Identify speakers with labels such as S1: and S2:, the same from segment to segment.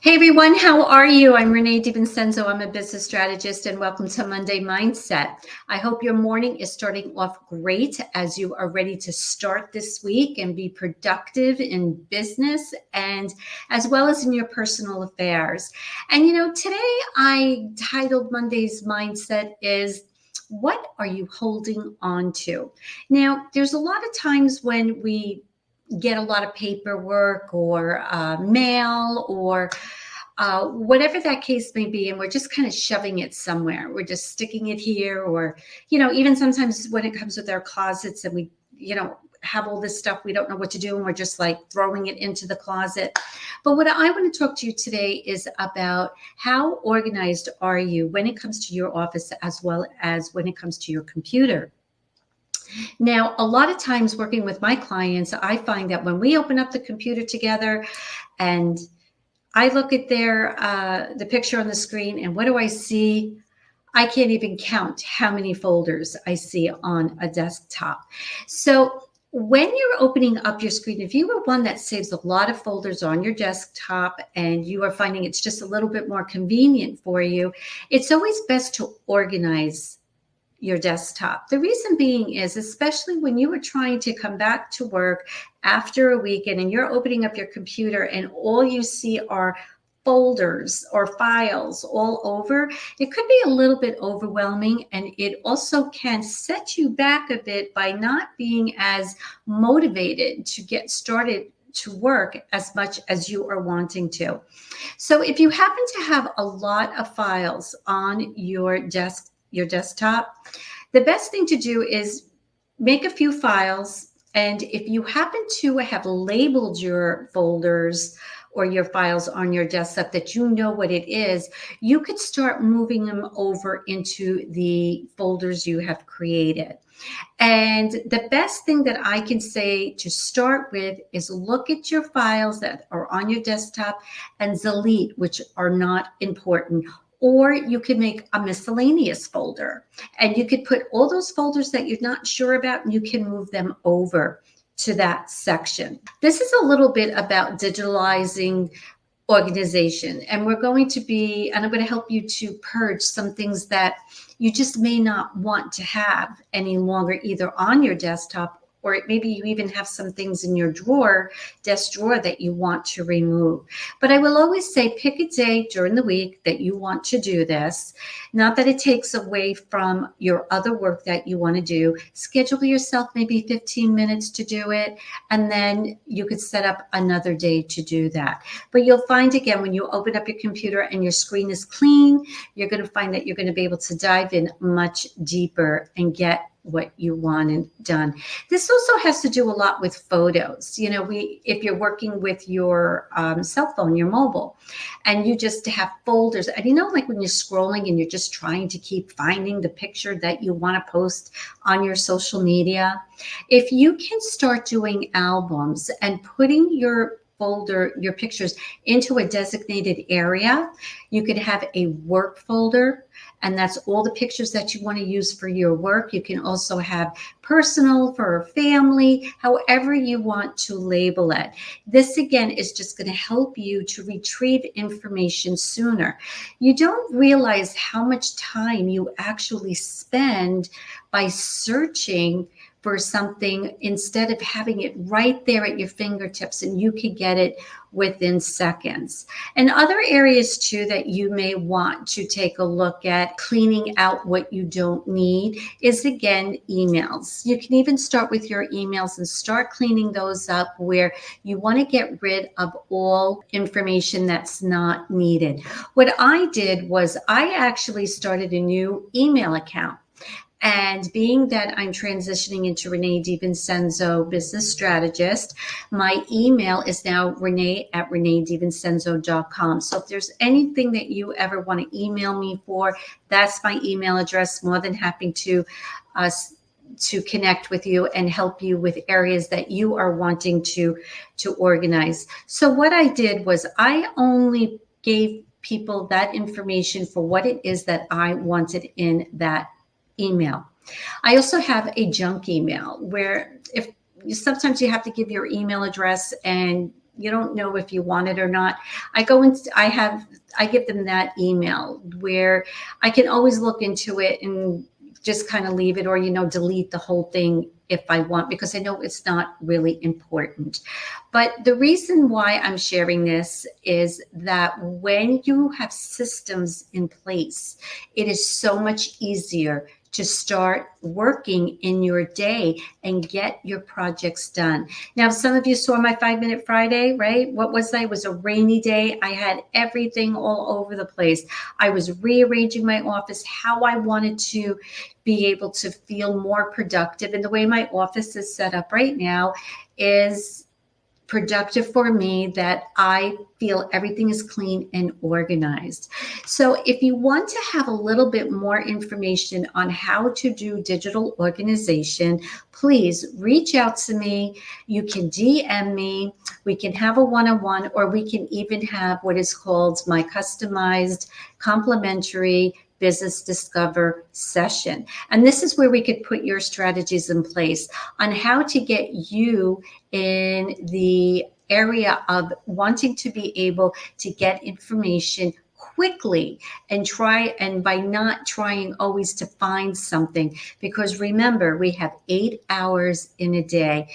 S1: Hey everyone, how are you? I'm Renee DiVincenzo. I'm a business strategist and welcome to Monday Mindset. I hope your morning is starting off great as you are ready to start this week and be productive in business and as well as in your personal affairs. And today I titled Monday's Mindset is what are you holding on to? Now, there's a lot of times when we get a lot of paperwork or mail or whatever that case may be, and we're just kind of shoving it somewhere. We're just sticking it here, or even sometimes when it comes with our closets, and we have all this stuff, we don't know what to do, and we're just like throwing it into the closet. But what I want to talk to you today is about how organized are you when it comes to your office as well as when it comes to your computer. Now, a lot of times working with my clients, I find that when we open up the computer together and I look at the picture on the screen, and what do I see? I can't even count how many folders I see on a desktop. So when you're opening up your screen, if you are one that saves a lot of folders on your desktop and you are finding it's just a little bit more convenient for you, it's always best to organize your desktop. The reason being is, especially when you are trying to come back to work after a weekend and you're opening up your computer and all you see are folders or files all over, it could be a little bit overwhelming, and it also can set you back a bit by not being as motivated to get started to work as much as you are wanting to. So if you happen to have a lot of files on your desktop, the best thing to do is make a few files. And if you happen to have labeled your folders or your files on your desktop that you know what it is, you could start moving them over into the folders you have created. And the best thing that I can say to start with is look at your files that are on your desktop and delete which are not important. Or you could make a miscellaneous folder and you could put all those folders that you're not sure about and you can move them over to that section. This is a little bit about digitalizing organization, and I'm going to help you to purge some things that you just may not want to have any longer, either on your desktop, or maybe you even have some things in your desk drawer that you want to remove. But I will always say, pick a day during the week that you want to do this. Not that it takes away from your other work that you want to do. Schedule yourself maybe 15 minutes to do it, and then you could set up another day to do that. But you'll find, again, when you open up your computer and your screen is clean, you're going to find that you're going to be able to dive in much deeper and get what you wanted done. This also has to do a lot with photos. If you're working with your cell phone, your mobile, and you just have folders, and like when you're scrolling and you're just trying to keep finding the picture that you want to post on your social media, if you can start doing albums and putting your pictures into a designated area, you could have a work folder, and that's all the pictures that you want to use for your work. You can also have personal for family, however you want to label it. This, again, is just going to help you to retrieve information sooner. You don't realize how much time you actually spend by searching for something instead of having it right there at your fingertips, and you can get it within seconds. And other areas too that you may want to take a look at cleaning out what you don't need is, again, emails. You can even start with your emails and start cleaning those up where you want to get rid of all information that's not needed. What I did was I actually started a new email account. And being that I'm transitioning into Renee DiVincenzo Business Strategist, my email is now renee@reneedivincenzo.com. So if there's anything that you ever want to email me for, that's my email address. More than happy to connect with you and help you with areas that you are wanting to organize. So what I did was I only gave people that information for what it is that I wanted in that email. I also have a junk email where if sometimes you have to give your email address and you don't know if you want it or not, I give them that email where I can always look into it and just kind of leave it, or, delete the whole thing if I want, because I know it's not really important. But the reason why I'm sharing this is that when you have systems in place, it is so much easier to start working in your day and get your projects done. Now, some of you saw my 5-Minute Friday, right? What was that? It was a rainy day. I had everything all over the place. I was rearranging my office how I wanted to be able to feel more productive. And the way my office is set up right now is productive for me, that I feel everything is clean and organized. So if you want to have a little bit more information on how to do digital organization, please reach out to me. You can DM me. We can have a one-on-one, or we can even have what is called my customized complimentary Business Discover session. And this is where we could put your strategies in place on how to get you in the area of wanting to be able to get information quickly, and by not trying always to find something, because remember, we have 8 hours in a day.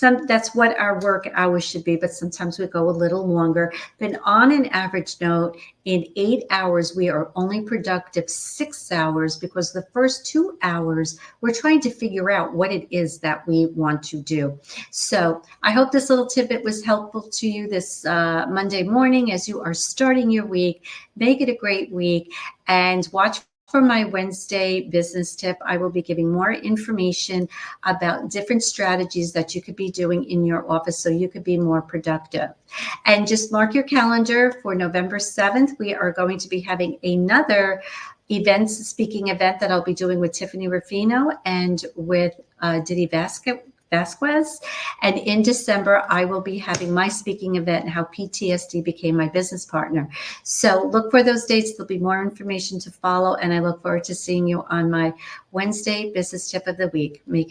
S1: That's what our work hours should be, but sometimes we go a little longer. But on an average note, in 8 hours, we are only productive 6 hours, because the first 2 hours, we're trying to figure out what it is that we want to do. So I hope this little tidbit was helpful to you this Monday morning as you are starting your week. Make it a great week, and watch for my Wednesday business tip. I will be giving more information about different strategies that you could be doing in your office so you could be more productive. And just mark your calendar for November 7th. We are going to be having another speaking event that I'll be doing with Tiffany Ruffino and with Diddy Vasquez. And in December, I will be having my speaking event, How PTSD Became My Business Partner. So look for those dates. There'll be more information to follow. And I look forward to seeing you on my Wednesday business tip of the week. Make